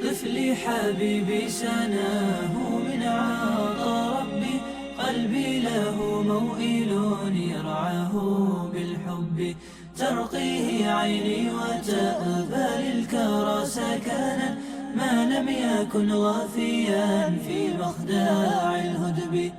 طفلي حبيبي سناه من عطا ربي، قلبي له موئل يرعاه بالحب، ترقيه عيني وتأبى للكرى سكنا، ما لم يكن غافيا في مخداع الهدب.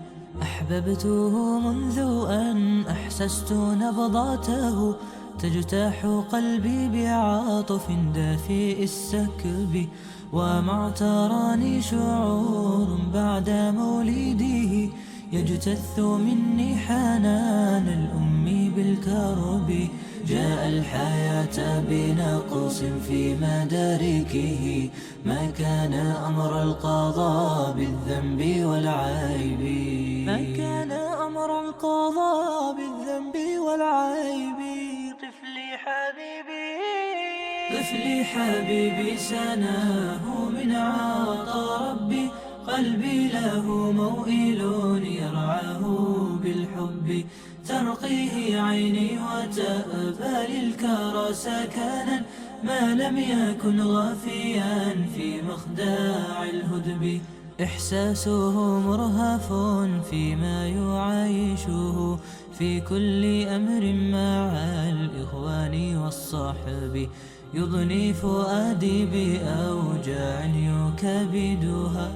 أحببته منذ أن أحسست نبضاته، تجتاح قلبي بعاطف دافئ السكب، وما اعتراني شعور بعد مولده، يجتث مني حنان الأم بالكرب. جاء الحياة بنقص في مداركه، ما كان أمر القضاء بالذنب والعيب، ما كان أمر القضاء بالذنب والعيب. طفلي حبيبي سناه من عطا ربي، قلبي له موئل يرعاه بالحب، ترقيه عيني وتأبى للكرى سكنا، ما لم يكن غافيا في مخداع الهدب. إحساسه مرهف فيما يعايشه، في كل أمر مع الإخوان والصحب، يضني فؤادي بأوجاع يكبدها.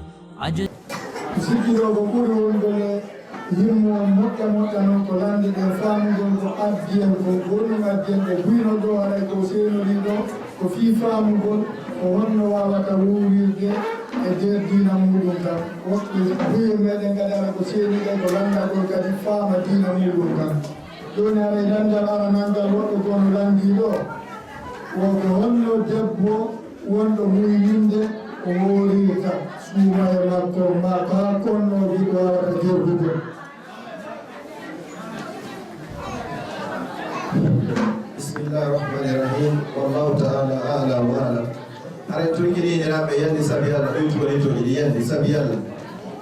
yimmo moƴƴa moƴƴa noon ko lande ɗe famugol ko addiyel ko gonum addiyel ɓe buyno ɗo haɗay ko senori ɗo ko fi famugol ko wonno wawata wuwirde e nder dina muɗum tan. woɓɓe buye meɗen kadi ara ko seniɗe ko landagol kadi faama dina muɗum tan. joni aray landal aranangal woɗɗo kono landi ɗo woko wonno debbo wonɗo muyninde o worita suuma e makko ma ka konno wiɗo wawata jerhugol. Bismillahirrahmanirrahim. Wallahu ta'ala a'la wa a'lam. Are tungiri ina be yandi sabiyalla do tugori to idi yandi sabiyalla.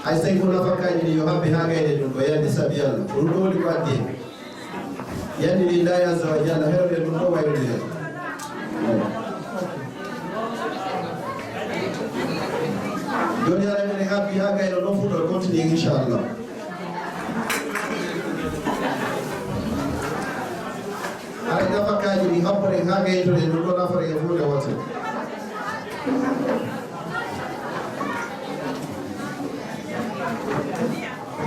Ay say ko nafakaji ni yo habbe ha gayde dum do yandi sabiyalla. Dum do woni ko addi. Yandi lillahi azza wa jalla herbe dum do wayrude. Joni ara men habbi ha gaydo do fu do continue inshallah. Are nafakaji ni habbore ha gaydo de dum do nafare e fude wote.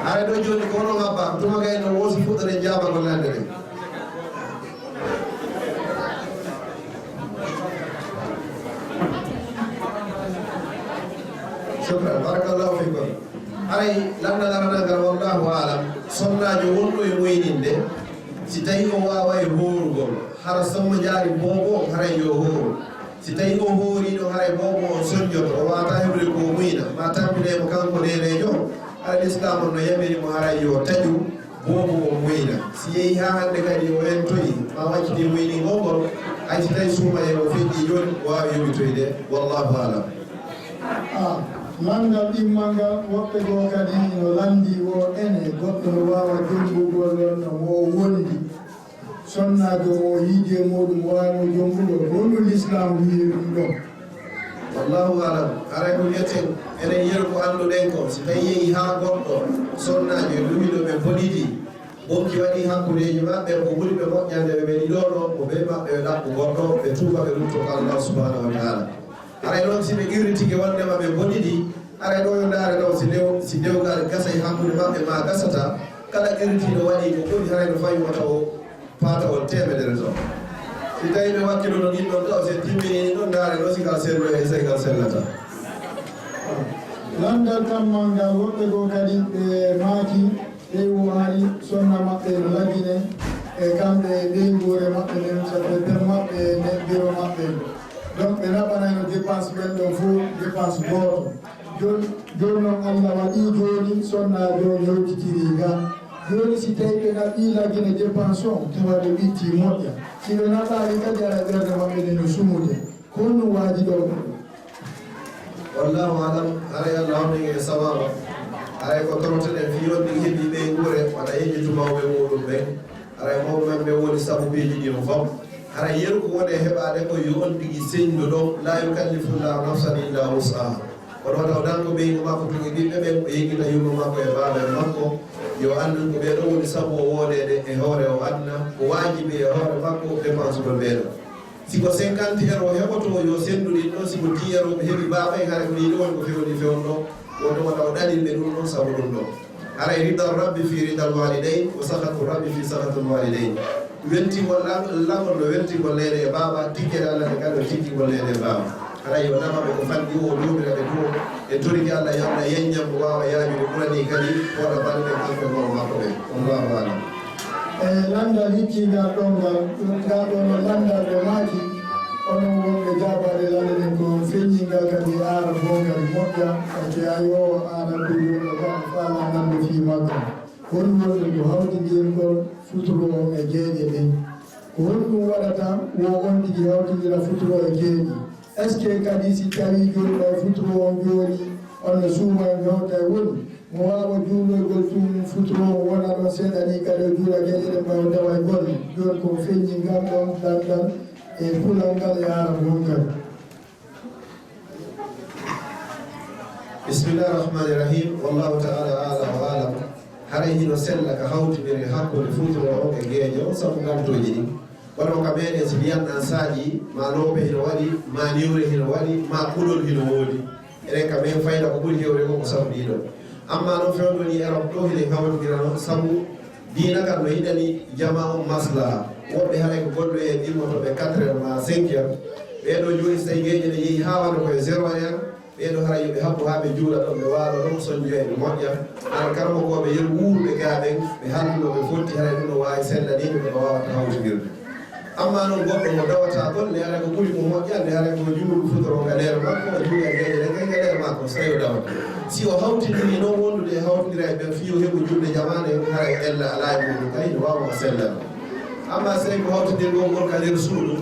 Are do joni ko no habba tuma gaydo wosi fudare jaba ko lande de. Shukran, barakallahu fikum. Aray landa laranagal wallahu alam sonnajo wonɗo e moyninde si tawi o wawa e horugol hara sommo jaari bobo haray yo horu. Si tawi o horiɗo haray bobo o soñjoto o wata heɓde ko muyna ma tampinemo kanko nenejo ara l'islam no yamirimo haray yo taƴu bobo o muyna. Si yeehi ha hande kadi o entoyi ma wacciti muyningogol hay si tawi suuma e o feƴƴi joni o wawi yoɓitoyde wallahu alam. landal ɗimmalngal woɓɓe goo kadi no landi o ene goɗɗo no wawa jombugol no mo wondi sonnajo mo yiide muɗum wawimo jombugol holno l'islam wiiri ɗum ɗon. wallahu alam. aray ko wiyeten enen yeru ko anduɗen ko si tawi yeehi ha goɗɗo sonnajo lumiɗo ɓe boɗiɗi bonki waɗi hakkudeji maɓɓe ko ɓuri ɓe moƴƴande ɓe ɓeni ɗoɗo ko ɓe maɓɓe ɓe ɗaɓɓu goɗɗo ɓe tuuba ɓe lutto Allah subhanahu wa ta'ala. aray noon si ɓe irritike wondema ɓe boɗiɗi aray ɗo yo ndaare ɗo si dewgal gasa e hakkude maɓɓe ma gasata kala irritiɗo waɗi ko ɓuri haray no fawi wata o paata on temedere ton. si tawi ɓe wakkilo no ɗin ɗon ɗo sen timmini ɗon ndaare ɗo sigal sello e saygal sellata. landal kammal ngal woɓɓe goo kadi ɓe maaki ɓeywo hari sonna maɓɓe no lagine e kamɓe ɓeygore maɓɓe nden saɓe nder maɓɓe nden biro maɓɓe donc ɓe raɓanayno dépense men ɗo fof dépense gooto. joni noon Allah waɗi joni sonnajo yewtitiri ga joni si tawi ɓe naɓi lagine dépense o tawa ɓe ɓitti moƴƴa si ɓe naɓali kadi ara ɓerde maɓɓe nde no sumude honno waaji ɗo. wallahu alam. aray Allah homni e sawaba aray ko toroteɗen fi yonɗi heeɓi ɓe guure waɗa yeƴƴitu mawɓe muɗum ɓen aray mawɓe men ɓe woni sabubiji ɗi no fam hara yeru ko woni heɓade ko yo on tigi señdo ɗon la yukallifullahu nafsan illa wus'aha oɗo taw danko ɓeygu makko tigi ɓiɓɓe ɓe o yeggita yumma makko e baaba e makko yo andu ko ɓeɗo woni sabu o wodede e hoore o adna ko wajibi e hoore makko dépense ɗo ɓeɗo siko 50 euro heɓoto yo sendu ɗin ɗon siko 10 euro ɓe heeɓi baaba e hara ko ɗiɗo woni ko fewni fewno woto wata o ɗaɗilɓe ɗum ɗon sabu ɗum ɗon haray ridal rabbi fi ridal walidayn wa sakatu rabbi fi sakatul walidayn weltigol lamol no weltigol leyde e baaba tikkede allah ne kadi o tikkigol leyde e baaba haray yo namaɓe ko fanɗi o lumiraɓe to e toriki allah yamna yeññam mo wawa yaajude ɓurani kadi hoɗa balɗe kamɓe goo makko ɓe wallahu alam landal hiccigal ɗon ngal ɗo no landal ɓe maaki onon wonɓe jabade landen ko feññingal kadi ara bogal moƴƴa ake ayowo ana ɗuɗo gam fala nande fi makko woni wonɗum ko hawtidirgol futuro on e jeeɗe ɗen ko honɗum waɗata wo on tigi hawtidira futuro e jeeɗi est ce que kadi si tawi joni ɗo futuro on joni onno suuma e hewta e woni mo wawa juulogol tum futuro o wona ɗon seeɗa ni kadi o juula gueɗe ɗe mbawa tawa e golle joni ko feññi ngam ɗon dandal e kulal ngal e ara gongal bismillahi rahmani rahim wallahu taala ala wa alam haray hino sella ka hawtidiri hakkude futuro o e geeƴo sabu ngamtoji ɗi kono ka meɗen so mbiyanɗan saaji ma loope hino waɗi ma niwre hino waɗi ma kulol hino woodi enen ka men fayda ko ɓuri hewde ko ko sabu ɗiɗo amma noon fewndoni Europe ɗo hiɗen hawtidira noon sabu diina kam no yiɗani jama on maslaha woɓɓe haray ko goɗɗo e ɗimmotoɓe 4 heures ma 5 heures ɓeɗo joni so tawi geeƴe ne yeehi ha wano koye 0 heure ɓeɗo hara yoɓe habbo ha ɓe juula ɗon ɓe waalo ɗon soñjoye ɓe moƴƴa ana karmokoɓe yer wuurɓe gaɓen ɓe halluno ɓe fotti haray ɗum no wawi sellanima ɓe wawata hawtodirde amma noon goɗɗo mo dawata golle haray ko ɓuuri mo moƴƴande haray ko juulu futoro ngaleere makko o juula geeƴe ɗe kay ngaleere makko so tawi o dawata si o hawtidiri noon wondude e hawtidira e ɓen fi o heɓo julde jamane haray ella ala e muɗum kay no wawa o sellano amma so tawi ko hawtidirgol ngol ka nder suudu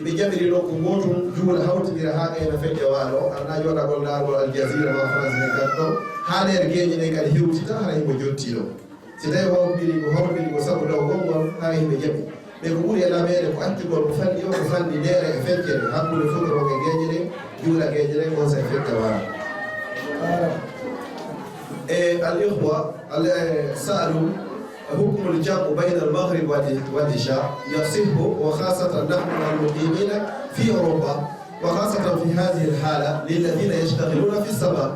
ɓe jaɓiri ɗo ko gotum juula hawtidira ha kayna feƴƴe waalo anna joɗagol dargol Al-Jazeera ma France ne gatɗo ha nder geeƴe ɗe kadi hewtita hara himo jottiɗo si tawi hawtiri ko sabu daw gongol hara himɓe jaɓi mais ko ɓuuri e lameɗe ko attigol ko fanɗi o ko fanɗi ndere e feccere hakkude futoroɓe geeƴe ɗe juula geeƴe ɗe on sa feƴƴe waalo e al ihwa sa'alu حكم الجمع بين المغرب والعشاء يصح وخاصة نحن المقيمين في أوروبا وخاصة في هذه الحالة للذين يشتغلون في الصباح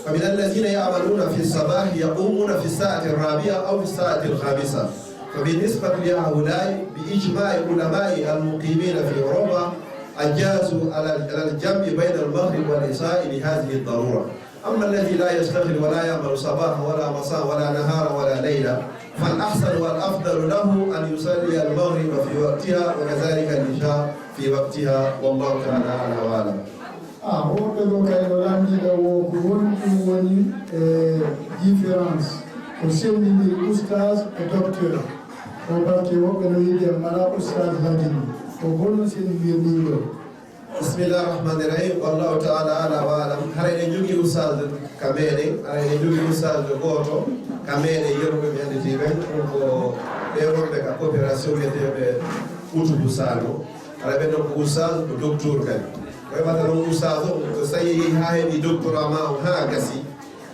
فمن الذين يعملون في الصباح يقومون في الساعة 4 أو في الساعة 5 فبالنسبة لهؤلاء بإجماع علماء المقيمين في أوروبا أجازوا على الجمع بين المغرب والعشاء لهذه الضرورة أما الذي لا يشتغل ولا يعمل صباحا ولا مساء ولا نهارا ولا ليلا فالأحسن والأفضل له أن يصلي المغرب في وقتها وكذلك العشاء في وقتها والله تعالى أعلى وأعلم. woɓɓe ɗo kayno lamdiɗo wo ko wonɗum woni différence ko sendindir oustage e docteur o barke woɓɓe no yiɗi en mala oustage ladini ko holno sendindir ɗum ɗo bismillahi rahmani rahim wallahu taala ala wa alam hara eɗen jogui oustage ka meɗen hara eɗen jogui oustage goto ka meɗen yeruɓe ɓe anditi ɓen ɗum ko ɓe wonɓe ka coopération wiyeteɓe utubu sano hara ɓen ɗon ko oustage ko docteur kadi wayɓata noon oustage o so tawi ha heeɓi doctorat ma o ha gasi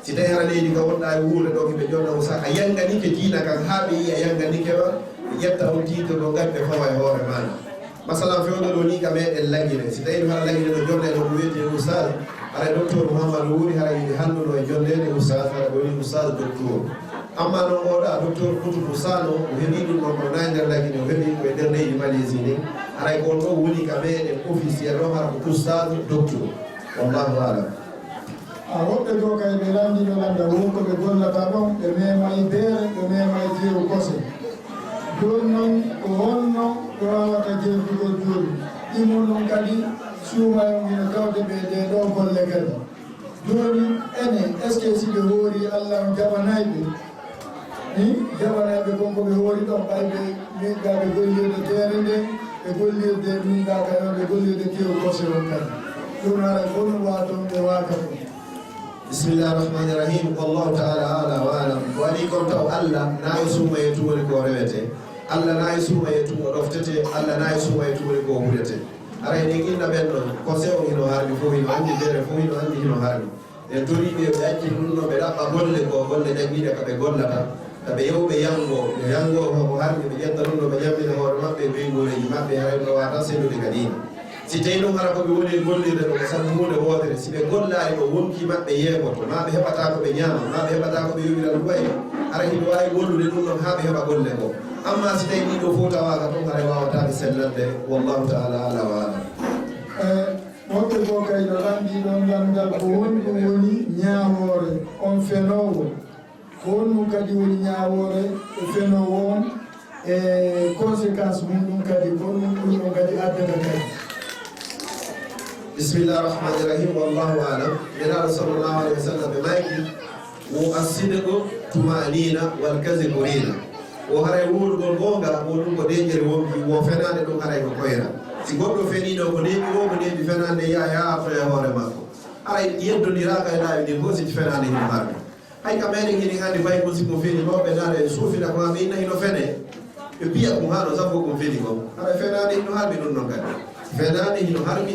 si tawi hara leydi ka wonɗa e wuurde ɗo koɓe jonna oustage a yanganike diina kan ha ɓe yi a yanganikeɓa ɓe ƴetta on titre ɗo gati ɓe fawa e hoore mana masalan fewno ɗo ni ka meɗen laguine si tawi ɗum hara laguine ɗo jonne ɗo ko wiyete oustage hara docteur Mouhamadou wuuri hara yiɗi halluno e jondede oustage hara ko woni oustage docteur amma noon oɗa docteur Koutoutou Sano o heeɓi ɗum ɗon ko nayi nder laguine o heeɓi koye nder leydi Malaisie ni haray kon ɗo woni ka meɗen officiel ɗo hara ko oustage docteur wallahu alam woɓɓe ɗo kay ɓe landiɓe landa wonko ɓe gollata ɗon ɓe mema e beere ɓe mema e jeeru kose joni noon ko honno ɓe wawata jeertugol joni ɗimon noon kadi suumayon ina tawde ɓe ɗe ɗo golle kadi joni ene est ce que si ɓe hoori allah o jaɓanayɓe jaɓanayɓe konko ɓe hoori ɗon ɓayɓe minɗa ɓe gollirde teere nde ɓe gollirde minɗa kayon ɓe gollirde jeeru kose on kadi ɗum hara honno waton ɓe waka ɗum bismillahi rahmani rahim wallahu taala ala wa alam waɗi kon taw allah na e suuma e tuwoni ko rewete Allah nayi suuma e tumo ɗoftete Allah nayi suuma e tuuri ko hurete ara ni inna ɓen ɗon conseil o hino harmi fof hino anndi feere fof hino anndi hino harmi en toriɓe ɓe acci ɗum no ɓe ɗaɓɓa golle ko golle jangguiɗe ko ɓe gollata taɓe yewɓe yango ɓe yango ko harmi ɓe ƴetta ɗum no ɓe ñammina hoore maɓɓe ɓe goleji maɓɓe hayno wata sendude kadino si tawi ɗum hara koɓe woni gollirde ɗo ko sabu hunde wotere si ɓe gollani ɗo wonki maɓɓe yeekoto ma ɓe heɓata ko ɓe ñaama ma ɓe heɓata ko ɓe yowiran duwaye ara hiɗo wawi gollude ɗum ɗon ha ɓe heɓa golle ko amma si tawi ɗiɗo fof tawaka toon haray wawataɓe sellande wallahu taala ala wa alam woɓɓe goo kay no lanndi ɗon gandal ko woni ɗum woni ñaawore on fenowo ko wonɗum kadi woni ñaawore fenowo on e conséquence mum ɗum kadi ko ɗum ɗum kadi addata kadi bismillah rahmani rahim wallahu alam nenaɗo sallllahu alayhi wa sallam ɓe mayki wo assidqo tumanina wal kasibu rina o haray wuurugol gonga o ɗum ko deƴƴere wonki wo fenade ɗum haray ko koyra si goɗɗo feniɗo ko neɓi wo ko neɓi fenande yaha artoye hoore makko aray yeddodiraka e laawi ndi fof siti fenade hino harmi hay ka meɗen hini hannde fay ko siko feni mawɓe nane suufina ko maɓe inna hino fene ɓe mbiya ɗum haɗo sabu ko ɗum feni ko haray fenade hino harmi ɗum ɗon kadi fenade hino harmi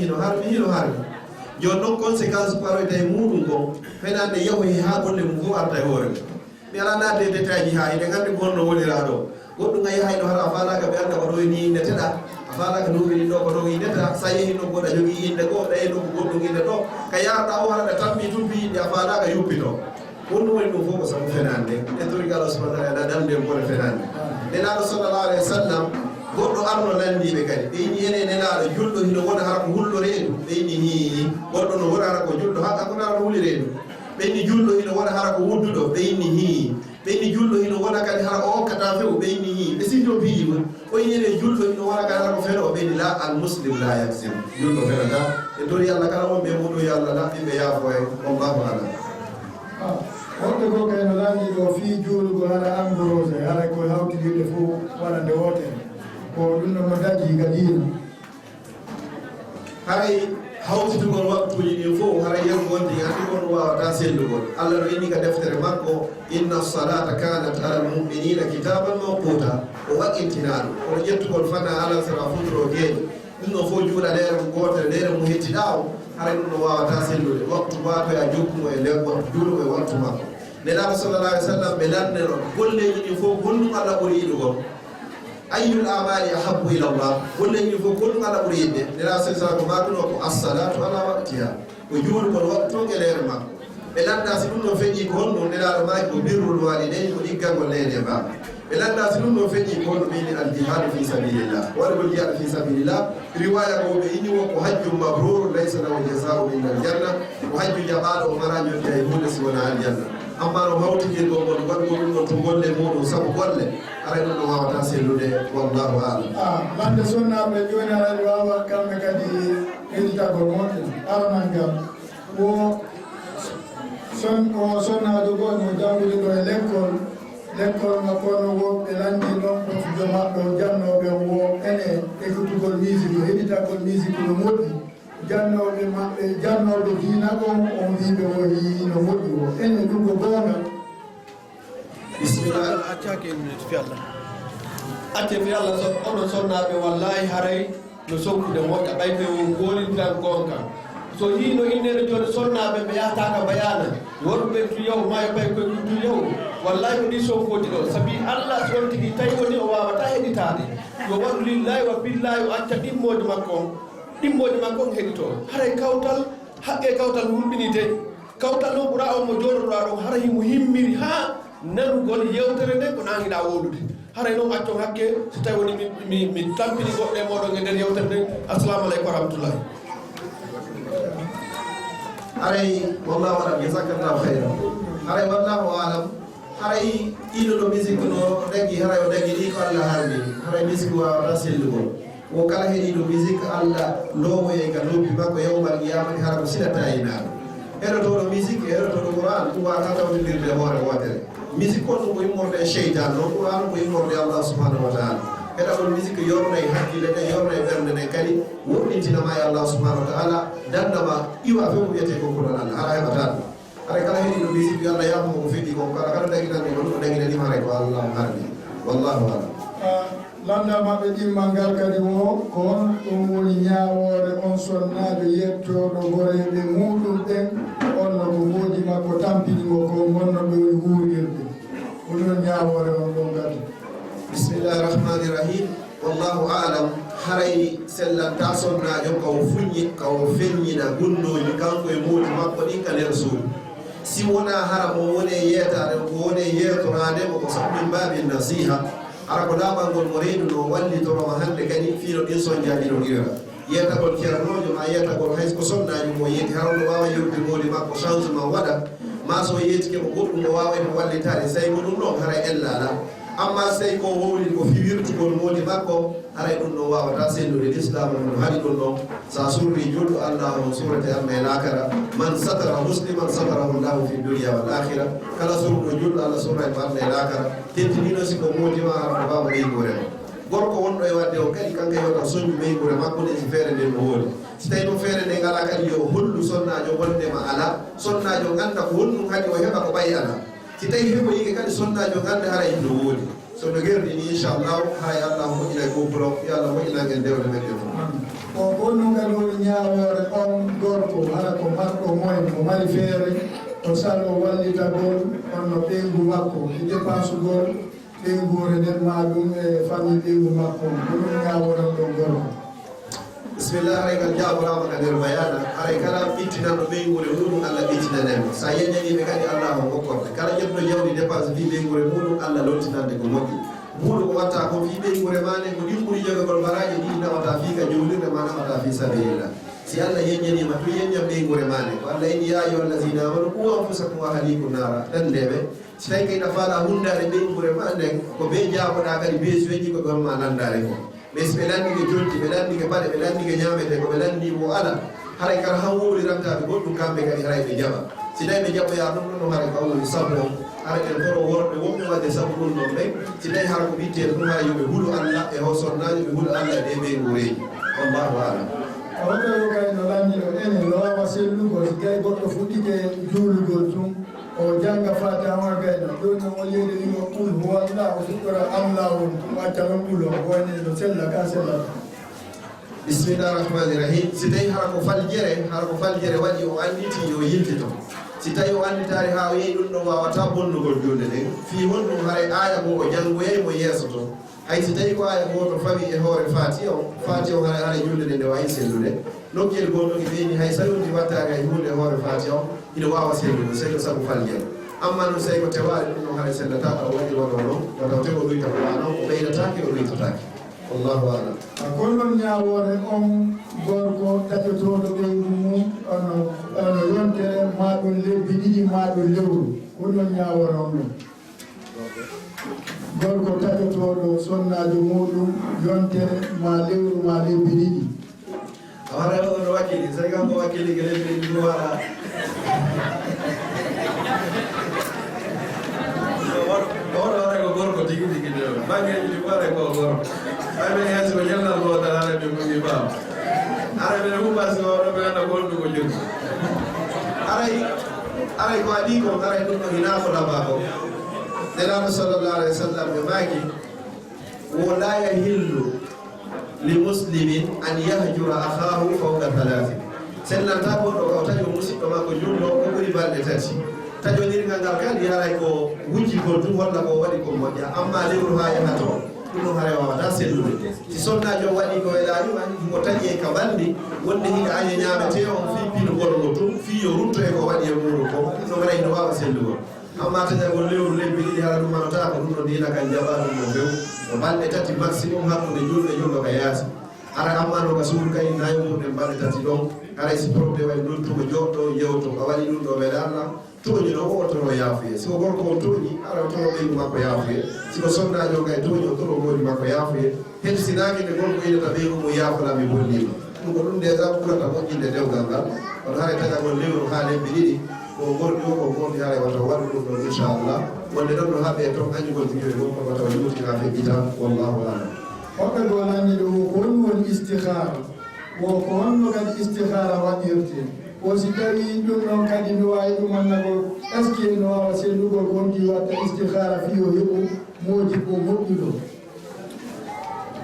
joni noon conséquence paroyta e muɗum ko fenade yahoy ha golle mum fof arta e hoore mum mi ala nadde détail ji ha eɗen gandi gonno wonira ɗo goɗɗum a yahayno hara a falaka ɓe anda ko ɗo ni inneteɗa a falaka ɗumini ɗo ko ɗo inneta sa yehi ɗo goɗa jogui inde goo ɗa yehi ɗo ko goɗɗum inde ɗo ka yarɗa o haraɗa tammi tumpi inde a falaka yuppito wonɗum woni ɗum fof ko sabu fenande e toriga Allah subhanahu wa taala ɗande bone fenande nenaɗo sallallahu alayhi wa sallam goɗɗo arno nandiɓe kadi ɓe ini ene nenaɗo julɗo hino wona hara ko hulɗo reedu ɓe ini hi goɗɗo no wona hara ko julɗo haqa ko nara huuli reedu ɓe inni julɗo hino wona hara ko wudduɗo ɓe inni hi ɓe inni julɗo hino wona kadi hara o hokkata few ɓe inni hi ɓe sifto piiji mum o inine julɗo hino wona kadi hara ko feno o ɓe inni la al muslim la yaksim julɗo fenata e tori Allah kala wonɓe muɗum yo Allah laɓɓiɓe yaafo e wallahu alam woɓɓe goo kay no lanndi ɗo fii juulugo hara ambrose haray koye hawtidirɗe fof waɗande wotere ko ɗum ɗon no daƴi gadino haray hawtitugol waktuji ɗin fof haray yen gondi andi on wawata sellugol Allah no inni ka deftere makko inna salata kanat ala almuminina kitaban mawquta o waɗintinaɗo oɗo ƴettugol fana ala sara futuro geeƴi ɗum ɗon fof juuɗa lere mo gotere lere mo hettiɗa o haray ɗum no wawata sellude waktu watoya jokkumo e nder waktu juuɗumo e waktu makko nenaɗo sallallah alih w sallam ɓe landeno golleji ɗin fof gonɗum Allah ɓuuri yiɗugol ayyul amali ahabbu ila Allah golleji ɗin fof gonɗum Allah ɓuuri yiɗde nenaɗo sa ko matuno ko assalatu ala waqtiha ko juulugol waktu e lere makko ɓe landa si ɗum ɗon feƴƴi ko honɗum nenaɗo maki ko birrul walidayni ko ɗiggangol leydi e baba ɓe landa si ɗum ɗon feƴƴi ko honɗum ini al jihadu fi sabilillah waɗugol jihadu fi sabilillah riwaya ko ɓe ini wo ko hajjum mabrur laysa lahu jasau illa aljanna ko hajju jaɓaɗo o mara jonti hay hunde si wona aljanna amma no hawtidirgol ngol waɗgo ɗum ɗon to golle muɗum sabu golle aray ɗum ɗo wawata sellude wallahu alam bande sonnaɓe joni aɗa wawa kamɓe kadi heɗitagol moƴƴo aranan gam o sonnaɗo goto mo jangude ɗo e l'école makko no woɓɓe landi ɗon profijo maɓɓe o jannoɓe wo ene ekkutugol musique heɗitagol musique no moƴƴi jannoɓe maɓɓe jannoɓe diina ɗon on wiɓe o yi no moƴƴi o ene ɗum ko gonga bisimillah accake en minute fi Allah acce fi Allah so oɗon sonnaɓe wallahi haray no sokkude moƴƴa ɓayde o golintan gonga so yino innede joni sonnaɓe ɓe yahtaka bayana wonɓe tu yaw mayo pay koye tu yaw wallahi ko ɗi sonkoji ɗo saabi Allah so on tigui tawi woni o wawata heɗitade yo waɗu lillahi wa billahi o acca ɗimmoje makko on heɗito haray kawtal haqqe kawtal hulɓinite kawtal noon ɓuura on mo joɗoɗa ɗon hara himo himmiri ha nanugol yewtere nde ko nanguiɗa woɗude haray noon accon hakke so tawi woni mi tampini goɗɗe moɗon e nder yewtere nde assalamu aleykum wa rahmatullahi haray wallahu alam jasakallahu hayra haray wallahu alam haray ɗiɗo ɗo musique no ɗagui haray o ɗagui ɗi ko Allah harmi haray musique wawata sellugol wo kala heeɗiɗo musique Allah lowoye ka noppi makko yawmal qiyamati hara ko silata e naɗo heɗotoɗo musique e heɗotoɗo Qur'an ɗum wawata tawtidirde hoore wotere musique on ɗum ko immorde e cheytan noon Qur'an ko immorde Allah subhanahu wa taala heɗagol musique yornay hakkille ɗe yornay ɓerde ɗe kadi woɗɗintinama e Allah subhanahu wa taala dandama iwa few ko wiyete konkuɗon Allah hara heɓata ɗum haray kala heeɗiɗo musique yo Allah yafumo ko feɗɗi kon kala kala ɗaguinanɗe ko ɗum ɗo ɗaguinanima haray ko Allah harmi wallahu alam landa maɓɓe ɗimmal ngal kadi o ko on ɗum woni ñaawore on sonnajo yettoɗo goreɓe muɗum ɓen onno ko moodi makko tampinimo ko gonno ɓe woni huurirde woni on ñaawore on ɗon gadi bisimillahi rahmani rahim wallahu alam haray sellanta sonnajo kawo feññina gunnoji kanko e moodi makko ɗin ka nder suudu si wona hara mo woni yeetade ko woni yeetorade ko sabbin babi nasiha ara ko laɓangol mo reedu no wallitoroma hande kadi fiino ɗin sonjaji no irra yeetagol ceernojo ma yeetagol hay ko sonnaji mo yeeti harawno wawa yewde moodi makko changement waɗa ma so yeetike mo goɗɗum o wawa mo wallitade so tawi ko ɗum ɗon haray ellala amma so tawi ko wowli ko fiwirtugol moodi makko haray ɗum ɗon wawata sellude l'islam no haɗi ɗum ɗon sa surri julɗo allah o surate amma e lakara man satara musliman satarahu llahu fi dunia wal akhira kala surɗo julɗo allah surrate mo amma e lakara teddinino siko moodima hara ko wawa ɓeygurema gorko wonɗo e wadde o kadi kanko yewta soñu ɓeygure makko nde si feere nden no woodi so tawi ɗum feere nde ngala kadi yo hollu sonnajo wondema ala sonnajo ganda ko honɗum kadi o heɓa ko ɓayi ala si tawi heɓo yike kadi sonnajo ganda hara no woodi so no gerdini inchallahu hay allah moƴƴina e goppulon yo allah moƴƴinangen dewde meɗɗe fof o gonnugal woni ñaawore on gorko hara ko marɗo moyen mo mari feere o sal o wallitagol onno ɓeygu makko e dépense gol ɓeygure nden ma ɗum e famille ɓeygu makko ɗum ñaawore ɗon gorko bisimillah haray ngal jaɓorama ka nder bayana haray kala ɓittinanɗo ɓeygure muɗum allah ɓittinanemo sa yeñaniɓe kadi allah o hokkorde kala ƴetno jawdi dépense fi ɓeygure muɗum allah loltinande ko moƴƴi huuɗo ko watta ko fi ɓeygure mane ko ɗin ɓuuri jogagol baraji ɗi nawata fi ka jowlirde ma nawata fi sabilillah si allah yeñanima to yeñam ɓeygure mane ko allah ini ya ayuha allazina amanu qu anfusakum wa ahlikum nara ɗandeɓe si tawi kayɗa faala hundade ɓeygure ma nden ko ɓe jaboɗa kadi besueji ko gonma landare ko mais so ɓe landike jonti ɓe landike paɗe ɓe landike ñamete ko ɓe landi mo ala haray kala han wowlirantaɓe goɗɗum kamɓe kadi haray ɓe jaɓa si tawi ɓe jaɓoya ɗum ɗon no haray ko woni sabu on haray ɓen koro worɓe wonɓe wadde sabu ɗum ɗon ɓen si tawi hara ko ɓittede ɗum hara yoɓe huulu allah e ho sonnaji ɓe huulu allah e ɗe ɓe ngureji wallahu alam oɗo kay no lanndino enen no wawa sellugol so tawi goɗɗo fuɗɗike juulugol tum o janga fata on gayno ɗon no o yeeɗinimo ɓul mo walla o fuɗɗora am lawol tum acca non ɓulo woni no sella ka sellata bisimillahi rahmani rahim si tawi hara ko faljere waɗi o anditi yo yiltito si tawi o anditari ha o yeeyi ɗum ɗon wawata bonnugol julde ɗen fi honɗum haray aya mo o janngoyey mo yeeso to hay si tawi ko aya goto fawi e hoore fati o haray julde ɗe nde wawi sellude nokkel gonɗon e ɓeyni hay so yonti wattari hay hunde e hoore fati o ina wawa sellude sey ko sabu faljere amma noon so tawi ko tewari ɗum ɗon haray sellata aɗa waɗi wono noon wata te o ɗuyta ko wano o ɓeydatake o ɗuytatake wallahu alam gonɗon ñawore on gorko ɗaɓɓetoɗo ɓeygu mum ono yontere maɗum lebbi ɗiɗi maɗum lewru gonɗon ñawore on ɗum gorko taƴotoɗo sonnajo muɗum yontere ma lewru ma lebbi ɗiɗi awara ono wakkili so tawi kanko wakkili ke lebbi ɗiɗi ɗum waɗa oɗo waɗa ko gorko tigi tigi ɗo bangeji ɗi waɗa ko gorko aymen hesi ko ñalnal gotal hara ɓe mugi baw ara ɓene humbasi oɗo ɓe anda gonɗu ko jogi aray ko aɗi ko aray ɗum ɗo hina ko ɗaba ko nelaɗo sallllahu alayhi wa sallam ɓe maki wala yahillu li muslimin an yahjura akhahu fawqa halatin sellanta goɗɗo o taƴo musidɗo makko julɗo ko ɓuuri balɗe tati taƴonirgal ngal kadi haray ko wujji ko tum walla ko waɗi ko moƴƴa amma lewru ha yahato ɗum ɗon haray wawata sellude si sonnajo waɗi ko weɗani o taƴi e ka bandi wonde hina añe ñamete on fi pinugol ngo tum fi yo rutto e ko waɗi e muɗum ko ɗum ɗon haray no wawa sellugol amma taƴagol lewru lebbi ɗiɗi hara ɗum manata ko ɗum ɗo dina kan jaɓa ɗum no few o balɗe tati maximum hakkude julɗo e julɗo ka yaasi ara amma no ka suudu kay nayo muɗen balɗe tati ɗon haray si probléme way ɗum tuko joɗɗo yewto a waɗi ɗum ɗo weɗa allah toñi no o toro yaafuye siko gorko o toñi ara o toro ɓeygu makko yaafuye siko sonnajo kay toñi o toro moodi makko yaafuye hedde sinaki nde gorko yiɗata ɓeygu mum yaafulami bollima ɗum ko ɗum déjà ɓurata moƴƴinde dewgal ngal kono haray taƴagol lewru ha lebbi ɗiɗi ko gorɗi o ko gorɗi haray wata waɗu ɗum ɗon inchallah wonde ɗon no haɓe toon añugol jigiɓe ɗum ko wata yutina feƴƴita wallahu alam hoɓɓe ɗo lanni ɗo ko woni woni istihara wo ko honno kadi istihara waɗirte o si tawi ɗum ɗon kadi mi wawi ɗumannagol est ce que no wawa sellugol gonɗi watta istihara fi o heɓu moodi ko moƴƴuɗo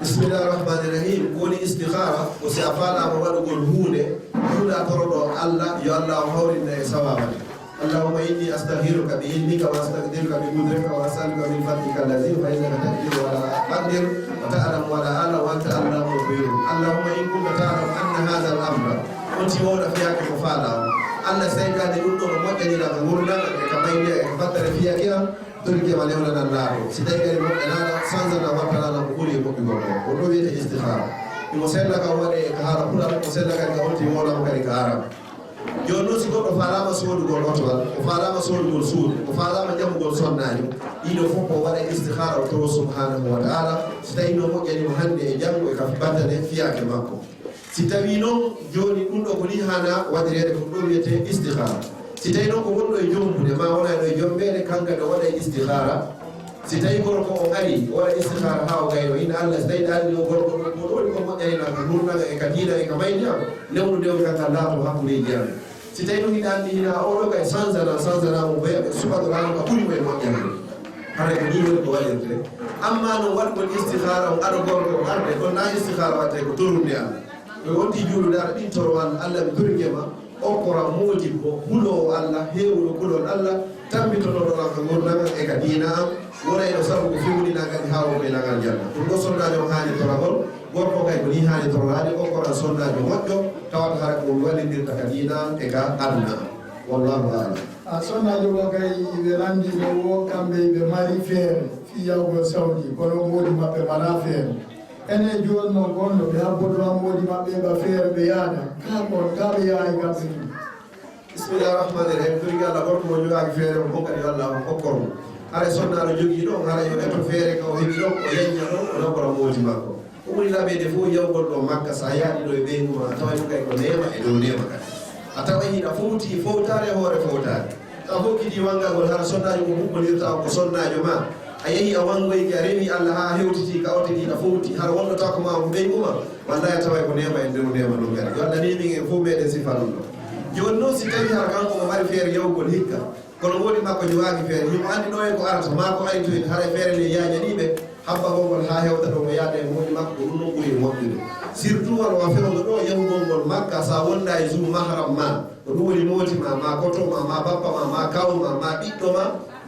bismillahir rahmanir rahim woni istikhara ko si a faalama waɗugol huunde huuɗa toroɗo allah yo allah hawrinna e sawabade allahumma inni astaghiruka bi ilmika wa astaqdiruka bi qudratika wa as'aluka min fadlika allazi fa innaka taqdiru wa la aqdir wa ta'lamu wa la a'lamu wa anta allamul ghuyub allahumma in kunta ta'lamu anna hadha al-amra onti wona fiyake ko faalawo allah saygade ɗum ɗo no moƴƴanira ka gurdana e ka mayde e ka battare fiyakira turke ma lewnanan laaɗo si tawi kadi moƴƴanaɗa sansana wattanana ko ɓuuri e moƴƴugol ɗo ko ɗo wiyete istikhara imo sella kam waɗe ka haala ɓural o sella kadi ka onti wonamo kadi ka arab joni noon si goɗɗo faalama sodugol otowal o faalama sodugol suudu o faalama jaɓugol sonnaji ɗiɗo fof ko waɗa istikhara o towo subhanahu wa taala si tawi no moƴƴanimo hande e janggo e ka battane fiyake makko si tawi noon joni ɗum ɗo ko ni hana waɗirede ko ɗo wiyete istikhara si tawi noon ko wonɗo e jombude ma wona ɗo e jombede kankane waɗa istikhara si tawi gorko o ari o waɗa istikhara ha o gayno ina allah si tawi ɗaani o gorko ɗo ɗoni ko moƴƴanina ka gurnaga e ka diina e ka mayniyam newnu ndew kanka laato hakkudeji am si tawi ɗum ina anndi hina oɗo kay changera mo ɓeyaɓe suɓaɗorano ka ɓuuri koye moƴƴande hara ko ni woni ko waɗirte amma noon waɗgol istikhara o aɗa gorko o arde ɗon na istikhara watte ko torumde allah o wonti juuluɗaɗa ɗin torowal allah mi torguema okkora modibbo hulowo allah hewuɗo kulol allah tambitonoɗoɗa ko gurnaga e ka diina am wonayno sabu ko fewnina kadi ha o ɓeynagal janna ɗum ɗo sonnajo o hani toragol gorko kay ko ni hani torade okkora sonnajo moƴƴo tawata hara ko wallidirta ka diina e ka aduna wallahu alam a sonnajo o kay ɓe landino wo kamɓe ɓe mari feere fi yawgol sawdi kono moodi maɓɓe mala feere ene joni noon gonɗo ɓe habbotoa moodi maɓɓe ɓa feere ɓe yaada kakon ka ɓe yaayi kamɓe ɗum bismillahi rahmani rahim torgi allah gorko mo jogaki feere mo hokkadi allah hokkormo hara sonnaɗo jogui ɗo hara yo eto feere ka o heeɓi ɗo o yañña ɗo o nabbora moodi makko ko ɓuri laɓede fof yawgol ɗo makka sa yaaɗi ɗo e ɓeynuma a tawai ɗum kay ko nema e dow nema kadi a tawa hiɗa fowti fowtare hoore fowtare taw fof kidi wangagol hara sonnajo ko huɓɓodirta ko sonnajo ma a yeehi a wangoyki a rewi allah ha hewtiti ka ote ɗiɗa fowti hara wonno taw ko ma ko ɓeyguma wallahi a tawai ko nema e nder nema ɗum kadi yo allah ni min en fof meɗen sifa ɗum ɗo joni noon si tawi hara kanko o mari feere yawgol hikka kono woodi makko jogaki feere himo andi ɗo e ko arata ma ko ari toyde haray feere nde yañaniɓe habba gongol ha hewta ɗo mo yaada e moƴƴi makko ɗum ɗon ɓuuri moƴƴude surtout wano ma fewdo ɗo yahugol ngol makka sa wonda e jour mahram ma ko ɗum woni mootima ma kotoma ma bappa ma kawma ma ɓiɗɗo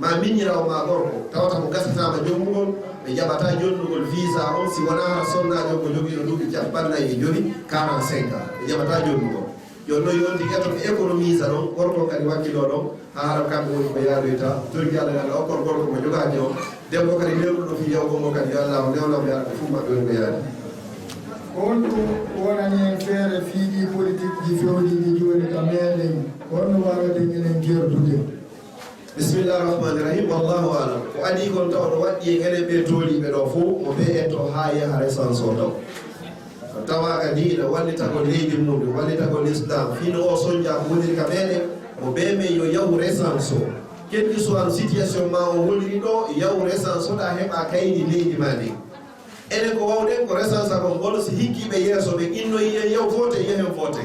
ma miñirawo ma gorko tawata mo gasatama jommugol ɓe jaɓata jonnugol visa on si wona ha sonnajo ko joguino duuɓi 45 45 ans ɓe jaɓata jonnugol joni noon yonti eto ɓe économise ɗon gorko kadi wakkilo ɗon ha hara kamɓe woni ko yaadoyta torgi allah allah okkon gorko mo jogaki o debbo kadi newnuɗo fi yawgo ngo kadi yo allah o newnaɓe arɓe fuu maɓɓe woni ko yaadi on ɗum wonani en feere fiiɗi politique ji fewɗiɗi joni ka meɗen honno wawaten enen gerdude bisimillahi rahmani rahim wallahu alam ko adi kon taw ɗo waɗɗi en enen ɓe tooliɓe ɗo fof mo ɓe etto ha yaha essence o taw tawaga diina wallitagol leydi muɗum wallitagol islam fino o soñja ko woniri ka meɗen mo ɓe men yo yahu essence o keddi so an situation ma o woniri ɗo yahu essence oɗa heɓa kaydi leydi ma ndi enen ko wawɗen ko essence akon ngol si hikkiɓe yeeso ɓe innoyi en yaw fote yehen fote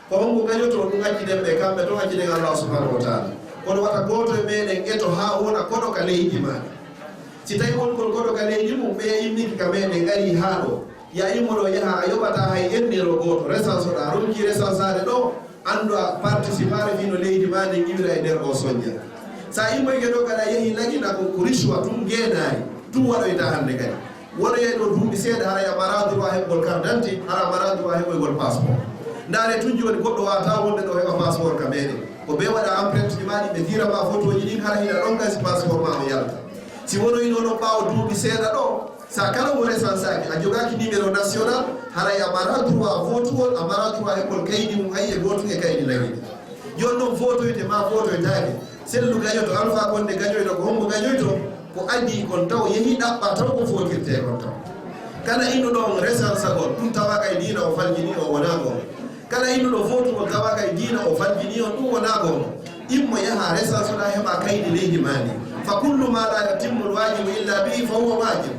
ko honko gañoto ɗum acciden ɓe kamɓe to acciden allah subhanahu wa taala kono wata goto e meɗen eto ha wona koɗo ka leydi ma si tawi wongol koɗo ka leydi mum ɓe immiki ka meɗen gari ha ɗo ya immoɗo yaha a yoɓata hay enniro goto essence oɗa ronki essence ade ɗo andu a participare fino leydi ma ndi iwira e nder o soña sa immoyke ɗo kadi a yeehi laguina ko richoa tum guenari tum waɗoyta hande kadi wonoye ɗo duuɓi seeɗa hara ya mara droit heɓgol carte d'identité hara mara droit heɓoygol passeport ndaare tun joni goɗɗo wata wonde ɗo heɓa passeport ka meɗen ko ɓe waɗa empreinte ji maɗi ɓe dirama photo ji ɗin hara hiɗa ɗon kasi passeport ma o yalta si wonoyno ɗon ɓawa duuɓi seeɗa ɗo sa kala mo essence aki a jogaki numéro national haray a mara droit votugol a mara droit heɓgol kaydi mum hayye gotum e kaydi nawiɗe joni noon photoyde ma photoytake sellu gañoto alpha gonde gañoyto ko hombo gañoyto ko adi kon taw yeehi ɗaɓɓa taw ko fotirte kon taw kala innuɗo on essence gol ɗum tawaka e diina o faljini o wona gon kala innuɗo votugol tawaka e diina o faljini on ɗum wona gon immo yaha essence oɗa heɓa kaydi leydi mani fa kullu ma la yatimmu lwajibu illa bihi fa huwa wajib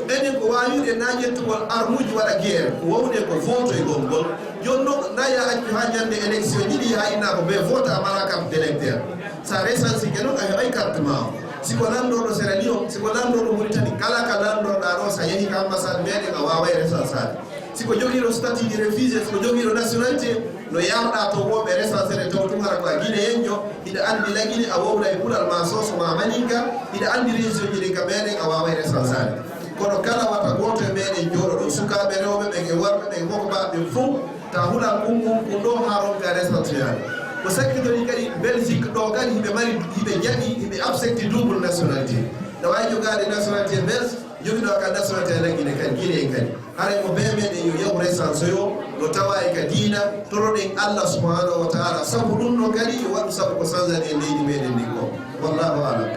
enen ko wawide naƴettugol armuji waɗa guerre ko wawde ko voto e gongol joni noon naya accu ha ñande élection jiɗi ha inna ko ɓe vote a mala carte d' électeur sa recensi ke noon a heɓay carte ma o siko lanɗoɗo Sierra Leone siko lanɗoɗo Mauritanie kala ka lanɗoɗa ɗo sa yeehi ka ambassade meɗen a waway resa sade siko jogiiɗo statut de réfugié siko jogiiɗo nationalité no yawɗa to woɓe resa sere taw tum hara ko a guinéenjo hiɗa andi laguine a wowla e ɓuural ma soso ma maninka hiɗa andi région ji ɗi ka meɗen a waway resa sade kono kala wata goto e meɗen jooɗo ɗo sukaɓe rewɓe ɓe e worɓe ɓe mokbaɓe fof ta huɗa ɗum ɗo haronga resatuyade ko sakkidori kadi Belgique ɗo kadi hiɓe mari hiɓe jaɓi hiɓe accepti double nationalité ne wawi jogade nationalité belge jogiɗo ka nationalité laguine kadi guinéen kadi haray mo be meɗen yo yaw recense yo no tawa e ka diina toroɗen Allah subhanahu wa taala sabu ɗum ɗo kadi yo waɗu sabu ko changeani e leydi meɗen ndin ko wallahu alam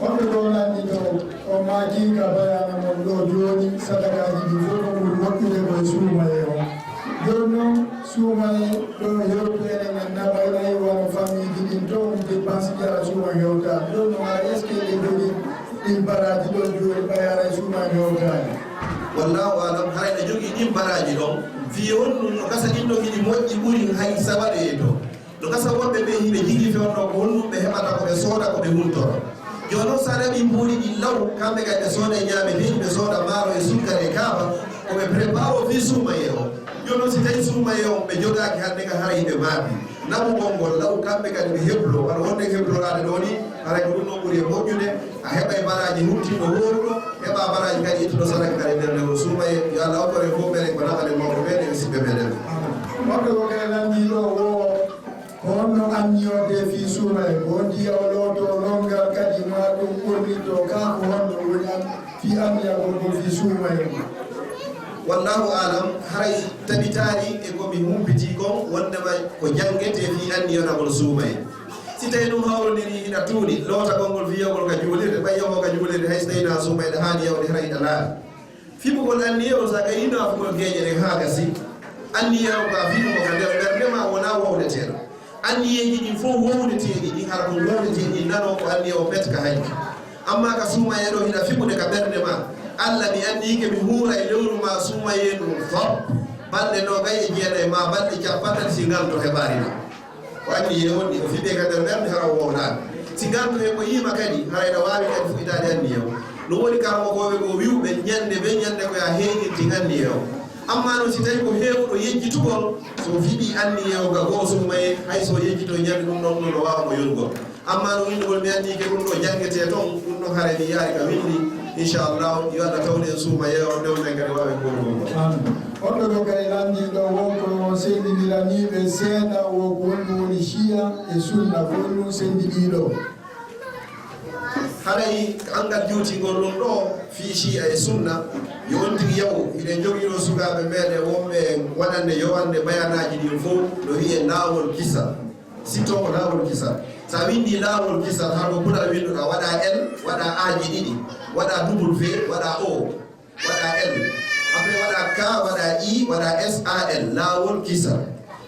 wonɓe ɗo nanndi ɗo o maaki ka bayana mon ɗo jooni sadakaji ɗi fof ko ɓuri moƴƴude koye suumaye o joni noon suumaye ɗo hewtu enen en naɓaynayi wono famille ɗin to ɗum dépense jara suuma hewtani joni noon ara est ce que ɗe jogii ɗin baraji ɗo joni ɓayara e suuma hewtani wallahu alam hayɗa jogii ɗin baraji ɗon wiye on ɗum no gasa ɗin ɗo hiɗi moƴƴi ɓuri hay sawaɗe e to no gasa woɓɓe ɓe hiɓe jigi fewno ko honɗum ɓe heɓata koɓe sooda koɓe huntoro joni noon sa reɓi mbuuri ɗi law kamɓe kadi ɓe sooda e ñaame beyi ɓe sooda maaro e sukkare e kaaba koɓe prépare o fi suumaye o joni noon si tawi suumaye o ɓe jogaki hande ka hara yiɓe maaɓi naɓugol ngol law kamɓe kadi ɓe heblo wara wonde heblorade ɗo ni haray ko ɗum ɗon ɓuuri e moƴƴude a heɓa e baraji huttiɗo woruɗo heɓa baraji kadi ittuɗo sadaka kadi nder nde o suumaye yo Allah okkore fof ɓenen ko naɓaɗe mawɗo ɓen e siɓɓe meɗen wonɓe ko kene landiɗo o ko honno anniyode fi suumaye ko ndiya o looto longal kadi ma ɗum ɓornito ka ko honno woni an fi anniya ko fi suumaye wallahu alam haray tabitari e komi humpiti kon wondema ko jangete fi anniyonagol suumaye si tawi ɗum hawrodiri ina tuuɗi lootagol ngol wiyagol ka juulirde ɓayyomo ka juulirde hay so tawina suumayɗe haani yawde hara ina laaɓi fimugol anniye o sa gayi naafugol geeƴe ɗen haa gasi anniye o ka fimumo ka nder ɓerdema wona wowdeteɗo anniyeji ɗin fof wowdeteɗi ɗin hara ko wowdeteɗi nano ko anniye o metka hanki amma ka suumaye ɗo hina fimude ka ɓerde ma Allah mi andike mi huura e lewru ma suumaye ɗum fop balɗe nogay e jeeɗa ma balɗe capanɗe si ngal to heɓarina ko anniye on ɗi o fiɓe ka nder ɓerde hara wownaɓe si ngal to he ko yima kadi harayna wawi kadi fuɗitade anniye o ɗum woni karamokoɓe ko wiwɓe ñande ko ya heeƴirti anniye o amma noon si tawi ko heewɗo yejjitugol so fiɗi anniye o ga goo suumaye hay so yejjito ñande ɗum ɗon no wawa mo yolgol amma no windugol mi andike ɗum ɗo jangete toon ɗum ɗon haare mi yaari ka windi inchallah yo Allah tawde en suumaye o ndewnen kadi wawi golgol wonɓe ko kay landiɗo wonko sendiniraniɓe seeɗa o ko wonɗum woni chia e sunna ko wonɗum sendiɗiɗo haray angal juutingol ɗum ɗo fi chia e sunna yo on tigi yaw hiɗen jogiiɗo sukaɓe meɗen wonɓe waɗande yowande bayanaji ɗin fof no wiye laawol kisal sitto ko laawol kisal sa windi laawol kisal har ko ɓural winduɗa waɗa L waɗa aji ɗiɗi waɗa W waɗa O waɗa L après waɗa K waɗa I waɗa SAL laawol kisal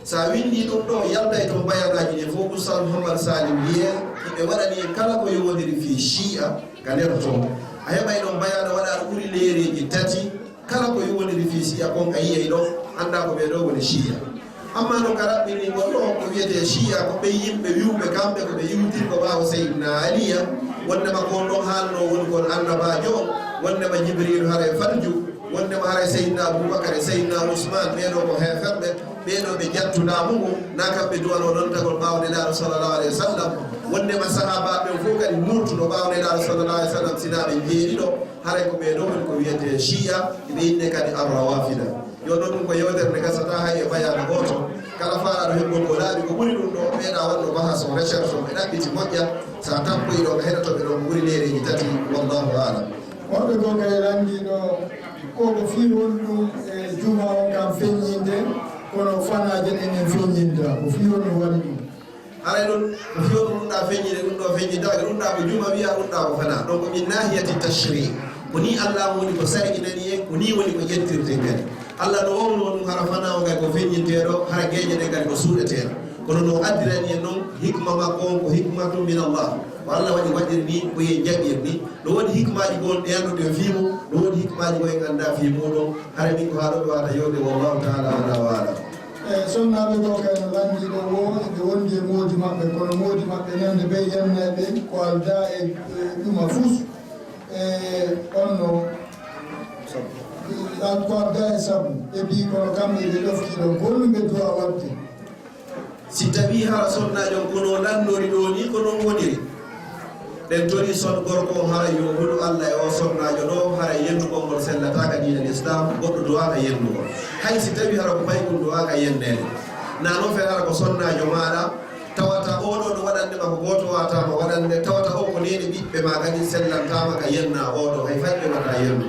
sa windi ɗum ɗo yalday toon bayanaji ɗin fof Oustaz Mouhammad Salim wiye ɓe waɗani kala ko yowodiri fi chia ka nder toon a heɓay ɗon bayana waɗa ɓuri leereji tati kala ko yowodiri fi chia kon a yiyay ɗon anda ko ɓeɗo woni chia amma no ka raɓɓini ngol ɗo ko wiyete chia ko ɓe yimɓe wiwɓe kamɓe ko ɓe yiwtir ko ɓaawo Seydina Aliya wondema kon ɗon haalno woni kon annabajo on wondema Jibril haray farju wondema haray Seydina Aboubacry Seydina Ousmane ɓeɗo ko heferɓe ɓeɗo ɓe jattudamugo na kamɓe duwano ɗon tagol ɓawneɗaɗo sallallahu alayhi wa sallam wondema sahabaɓe fof kadi murtuɗo ɓawneɗaɗo sallallahu alayhi wa sallam sinaɓe jeeriɗo haray ko ɓeɗo woni ko wiyete chia ɓe inne kadi arrawafida yo ɗo ɗum ko yewtere nde gasata hay e bayana goto kala faalaɗo heɓgol ko laaɓi ko ɓuri ɗum ɗo ɓeeɗa wanno bahas o recherche o ɓe ɗaɓɓiti moƴƴa sa tappoyi ɗo ɓe heɗotoɓe ɗon ɓuri leereji tati wallahu alam wonɓe ko kay landiɗo o ko fi honɗum e juma on kam feññinde kono fanaje ɗen en feññinta ko fi honno waɗi ɗum haray ɗon ko fi on ɗum ɗa feññide ɗum ɗo feññidake ɗum ɗa ko juma wiya ɗum ɗa ko fana donc min nahiyati tashri ko ni Allah woni ko sarƴinani en ko ni woni ko ƴettirten kadi Allah no wowno ɗum hara fana o kadi ko feññinteɗo hara gueƴe ɗe kadi ko suuɗeteɗo kono no addirani en noon hikma makko on ko hikmatum min Allah ko Allah waɗi waɗiri ni koye jaɓir ni no woodi hikmaji gon ɗeyanduɗe fiimo no woodi hikmaji koye ganda fi muɗum hara min ko haɗoɓe wata yewde wallahu taala ala wa alam eyyi sonnaɓe ko kay no landiɗo o ɓe wondi e moodi maɓɓe kono moodi maɓɓe nande ɓe yenneɓe ko alda e ɗuma fus onno alquran ga e sabu e mbi kono kamɓe ɓe ɗoftiɗo golluɓe duwa wadde si tawi hara sonnajo kono landori ɗo ni ko noon woniri ɗen tori son gorko hara yo huɗo allah e o sonnajo ɗo hara yennugol ngol sellataka diinal islam goɗɗo duwaka yennugol hay si tawi hara ko paygol duwaka yennede na noon fe hara ko sonnajo maɗa tawata oɗo ɗo waɗandema ko goto watama waɗande tawata o ko nene ɓiɓɓe ma kadi sellantama ka yenna oɗo hay fayɓe wata yennu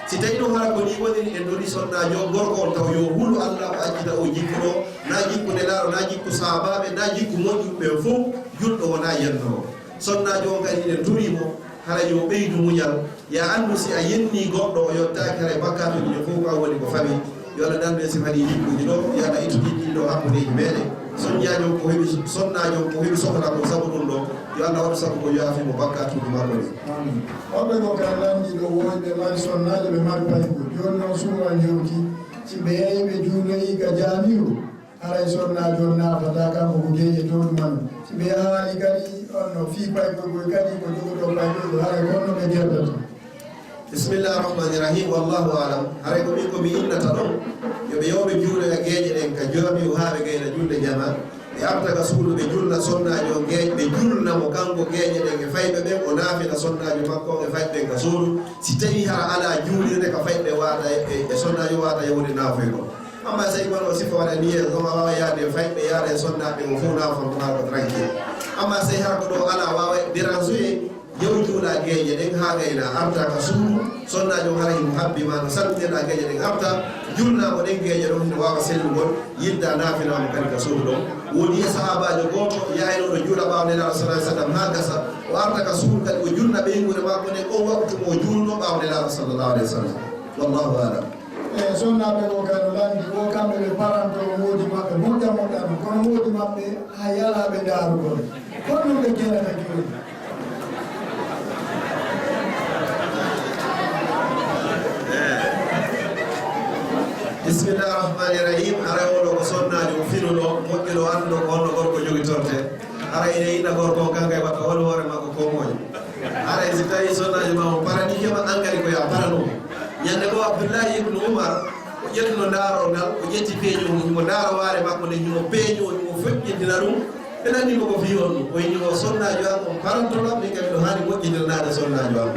si tawi ɗum hara ko ni woniri en doni sonnajo gorko on taw yo huulu allah o accita o jikkuɗo na jikku nelaɗo na jikku sahabaɓe na jikku moƴƴuɓe fof julɗo wona yennowo sonnajo on kadi enen turimo hara yo ɓeydu muñal ya andu si a yenni goɗɗo o yottaki hara bakkatuji ɗi fof ka woni ko fami yo allah dandu e si faɗi jikkuji ɗo yo allah itu jikkuji ɗo hakkudeji meɗen sonñajo ko heɓi sonnajo ko heɓi sohla ko sabu ɗum ɗo yo allah waɗu sabu ko yaafimo bakkatuji makko ɗi oɓe ko ka landiɗo woyɓe mari sonnajo ɓe mari paygol joni noon suuma jewti si ɓe yeeyi ɓe juuloyi ka jamiru haray sonnajo on naafata kanko ko geeƴe toon man si ɓe haali kadi onno fii paygol koy kadi ko jogoɗo paygol haray konno ɓe gerdata bisimillahi rahmani rahim wallahu alam haray ko min komi innata ɗon yoɓe yewɓe juuɗe e geeƴe ɗen ka joomi o haa ɓe gayna julde jama ɓe arta ka suudu ɓe julna sonnajo o geeƴe ɓe julnamo kanko geeƴe ɗen e fayɓe ɓen o naafina sonnajo makko e fayɓe ɓen ka suudu si tawi hara ala juulirde ka fayɓe wata e sonnajo wata yewde naafoy ko amma so tawi kono o sifa waɗa niye oma wawa yaade e fayɓe yaade e sonnaɓe o fof naafantoma ko tranquille amma so tawi hara ko ɗo ala wawa dérangeoye yew juuɗa geeƴe ɗen ha gayna arta ka suudu sonnajo hara himo habbima no salmiteɗa geeƴe ɗen arta julnamo ɗen geeƴe ɗon no wawa sellugol yidda naafinamo kadi ka suudu ɗon woni sahabajo goto yayno ɗo juuɗa ɓaw nelaɗo salah sallam ha gasa o arta ka suudu kadi o julna ɓeygude makko nden on waktu mo julno ɓaw nelaɗo sallllahu alayhi wa sallam wallahu alam sonnaɓe ko kano landi o kamɓe ɓe paranto woodi maɓɓe moƴƴa moƴƴano kono woodi maɓɓe ha yalaɓe daarugol kono ɓe gueɗata joni bisimillahi rahmani rahim ara oɗo ko sonnajo o finuɗo moƴƴuɗo anduɗo ko honno gorko jogi torte ara ene inna gorko o kanka e watta hol hoore makko ko moƴo ara si tawi sonnajo ma o parani heɓa engrais ko ya parano ñande ɗo abdoullahi ibnu oumar o ƴettuno ndaaro ngal o ƴetti peeño mo ndaaro waare makko nde ñimo peeño ñimo feƴƴintina ɗum ɓe nannimo ko fi on ɗum o yinimo sonnajo am on parantolam min kadi ɗo haani moƴƴinirnade sonnajo am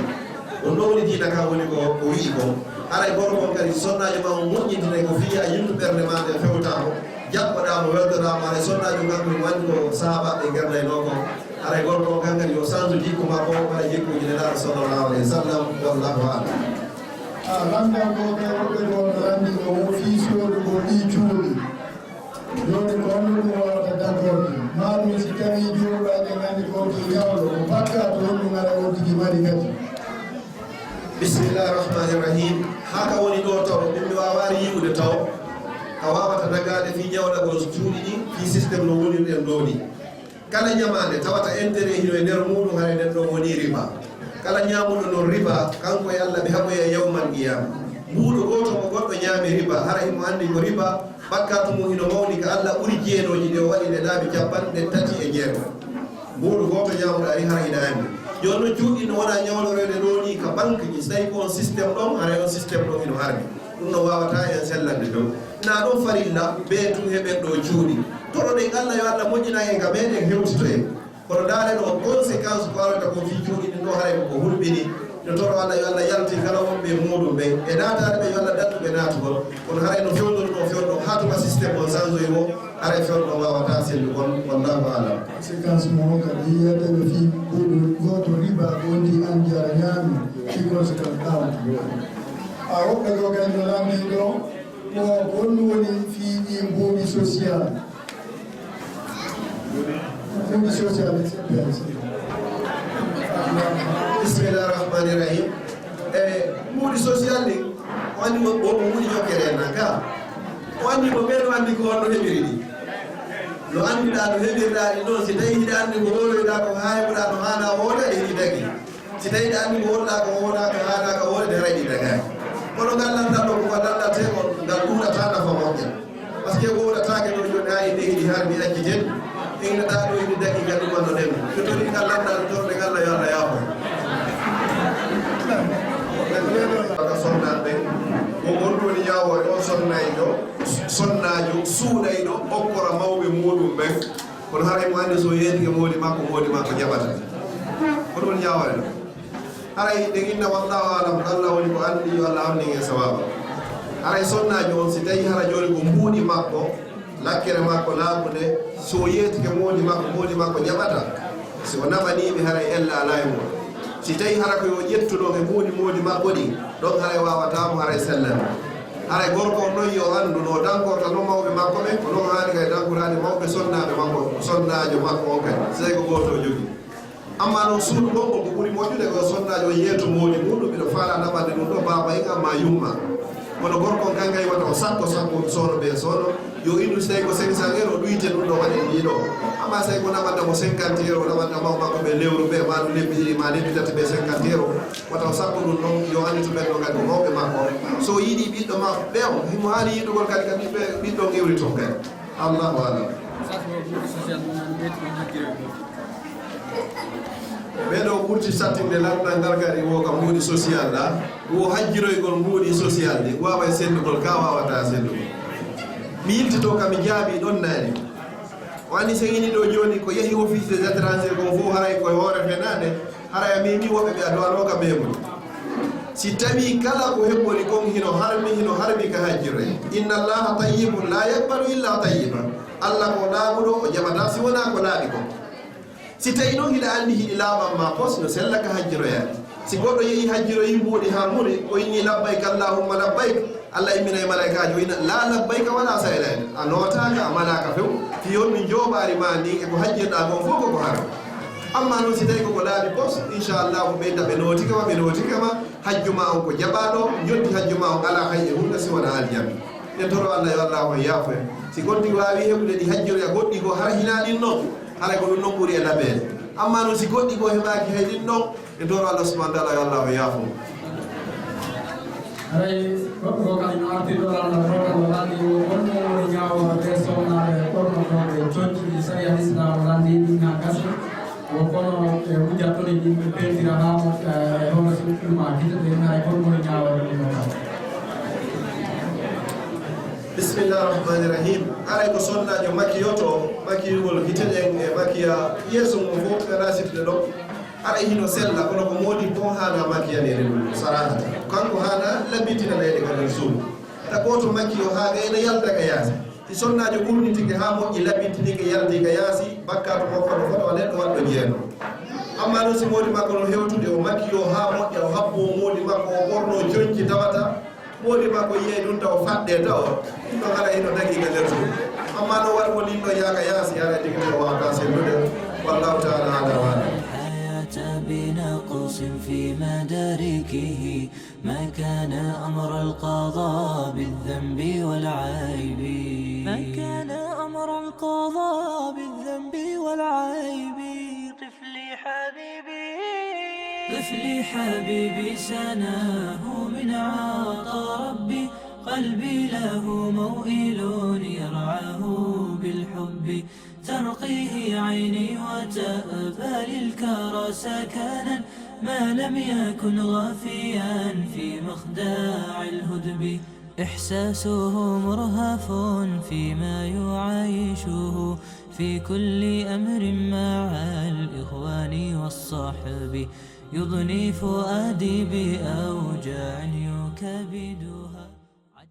on ɗo woni diina ka woni ko wii ko aray gorko on kadi sonnajo ma o moƴƴintina ko fiya yimɓe ɓerde ma nde fewtako jaɓɓoɗamo weltoɗamo aray sonnajo kanko wandi ko sahabaɓe gerdayno ko aray gorko on kankadi yo change jikku makko waɗa jikkuji nelaɗo sallllahu alayhi wa sallam wallahu alam landan ko ɓe woɓɓe ɗo no landi ko mo fiisoɗo ko ɗi cuuɗi joni ko honno ɗum wawata dagorde maɗum si tawi juuɗaɗe gandi ko to ñawɗo ko pakka to honɗum ara woddigi mari kadi bisimillahi rahmani rahim haka woni ɗo taw ɓimɓe wawari yiwde taw a wawata nagade fi ñawɗagol cuuɗi ɗi fi systéme no wonirɗen ɗo ni kala ñamande tawata intérêt hino e nder muɗum hay nden ɗo woni riba kala ñamuɗo noon riba kanko e allah ɓe haɓoya yawmal qiyama mbuɗo goto mo goɗɗo ñaami riba hara imo andi ko riba bakkatu mum hino mawni ko allah ɓuuri jeenoji nde waɗi nde laabi capanɗe tati e jeego mbuɗo goto ñamuɗo ari hara ina andi joni noon juuɗɗi no wona ñawlorede ɗo ni ka banque ji so tawi ko on systéme ɗon hara on systéme ɗon ino harmi ɗum no wawata en sellande dow na ɗon farilla ɓe tum heɓen ɗo juuɗi toro ɗen allah yo allah moƴƴina en ka meɗen hewtito en kono daaren on conséquence ko arata ko fi juuɗi ɗin ɗo haray ko hulɓini no toro allah yo allah yalti kala wonɓe muɗum ɓe e natare ɓe yo allah danduɓe natugol kono haray no fewdol ɗo fewɗo ha tuma systéme on change o haray fewɗo wawata sellugol wallahu alam séquence mo kadi yiyadeɓe fi ɓuɗo goto riba wondi an jara ñaami fi conséquence ɗawata a woɓɓe ɗo kadi no lamdi ɗo ko honno woni fi ɗi mboɗi social mboɗi social bisimillahi rahmani rahim e mbuuɗi social ɗi o andi omo mbuuɗi jokkere en nan ka o andi ko ɓeɗo andi ko honno heɓiri ɗi no andiɗa no heɓirɗa ɗi noon si tawi hiɗa andi ko woloyɗa ko hayɓuɗa no hana woode ɗe hiɗi dagi si tawi ɗa andi ko wonɗa ko wona ko hana ko woode ɗe rayɗi dagaki kono ngal lanɗa ɗo koko lanɗate on ngal ɗuɗata nafa moƴƴa par ce que ko woɗatake ɗo joni ha inde hiɗi harmi acciten inneɗa ɗo hiɗi dagi ngal ɗumanno ɗen so tori ngal lanɗa ɗo torɗe ngalla yo allah yaafo Aka sonnaɓe ko on woni yawoy o sonnaajo suuɗayɗo okkora mawɓe muɗum ɓen kono haray mo andi so yeetike moodi makko jaɓata kono woni yawoy ɗo haray ɗe inna wallahu alam Allah woni ko andi yo Allah hamni e sawaba haray sonnaajo on si tawi hara joni ko mbuuɗi makko lakkere makko laaɓude so yeetike moodi makko jaɓata si o naɓaniɓe haray ella ala e mum si tawi hara ko yo ƴettuɗo e moodi makko ɗi ɗon haray wawatamo haray sellal haray gorko on ɗon yo anndu no dankorta no mawɓe makko ɓe ko noon haani kay dankorade mawɓe sonnaɓe makko sonnaajo makko on kay sey ko goto o jogui amma noon suudu gonngol ko ɓuri moƴƴude ko sonnaajo yeeto moodi muɗum mbiɗo faala naɓande ɗum ɗo baba en amma yumma kono gorko on kay wata o sakko sono ɓe sono yo indu so tawi ko 500 euro ɗuyte ɗum ɗo waɗe ɗiɗo amma so tawi ko naɓanta mo 50 euro naɓanta maw makko ɓe lewru ɓe ma ɗum lebbi ɗiɗi ma lebbi tati ɓe 50 euro wata o sakko ɗum ɗon yo anndi to ɓenɗo kadi ko mawɓe makko so yiiɗi ɓiɗɗo ma ɓe o himo haani yiɗugol kadi kadi ɓiɗɗo ƴewri ton kadi allahu alam ɓeɗo ɓurti sattinde lamɗal ngal kadi wo ka mbuuɗi social ɗa wo hajjiroygol mbuuɗi social ɗi wawa e sendugol ka wawata sendugol mi yiltito kam mi jaabi ɗon naani o anndi so ini ɗo joni ko yehi office des étrangers kon fof haray koye hoore fenade haray a mimi woɓɓe ɓe a dowanoka ɓeemoni si tawi kala ko heɓɓori kon hino harmi ka hajjiroy inna allaha tayyibun la yakbalu illa tayyiba allah ko laaɓuɗo o jaɓata si wona ko laaɓi kon si tawi noon hiɗa anndi hiɗi laaɓanma pos no sella ka hajjiroyaade si goɗɗo yehi hajjiroyi mbuuɗi ha muri o inni labbayk allahumma labbayk allah immina e malaikaji o ina la labbayka wala saylani a notaka a malaka few fi on min jooɓari ma ni eko hajjirɗa gon fof koko hara amma noon si tawi koko laaɓi pos inchallah ko ɓeyda ɓe notikama hajjuma on ko jaɓaɗo jotti hajjuma on ala hay e hunde si wona aljanna ɗen toro allah yo allah on yaafo en si gonti wawi heɓude ɗi hajjiroya goɗɗi ko hara hinaɗin noon haray ko ɗum noon ɓuuri e laɓede amma noon si goɗɗi ko heɓaki hay ɗin noon e toro allah subahana taala yo allah o yaafo haray goɗɗo ko kadi no artiɗo Allah rogal landi wonno woni ñaawa ɓe sownaɓe ɓornotoɓe joƴƴi sari al islam landi ɗinna gasa o kono ɓe wujatoni yimɓe pentira hamo e hono ɗuma hitaɓe haray kono woni ñaawa ɗum bisimillahi rahmani rahim aray ko sonnajo makkiyoto makkiyugol hiteɗen e makkiya yeeso mum fof ɓe rasifde ɗo aɗa hino sella kono ko moodi fof hana makkiyanede ɗum sarahata kanko hana labbitinanede ka nder suudu ta goto makki o haaga ene yalda ka yaasi si sonnajo ɓurnitike ha moƴƴi labbitinike yaldi ka yaasi bakkato makko no fota neɗɗo waɗɗo jeeno amma noon si moodi makko no hewtude o makki o ha moƴƴa o habbo moodi makko o ɓorno joñci tawata moodi makko yiye ɗum taw faɗɗe taw ɗo hara hino dagiga nder suudu amma no waɗ mo linɗo yaaka yaasi ara tigui o wawata sendude wallahu taala ala wala بنقص في مداركه ما كان أمر القضاء بالذنب والعيب طفلي حبيبي سناه من عطا ربي قلبي له موئل يرعاه بالحب ترقيه عيني وتأبى للكرى سكنا ما لم يكن غافيا في مخداع الهدب إحساسه مرهف فيما يعيشه في كل أمر مع الإخوان والصحب يضني فؤادي بأوجاع يكبد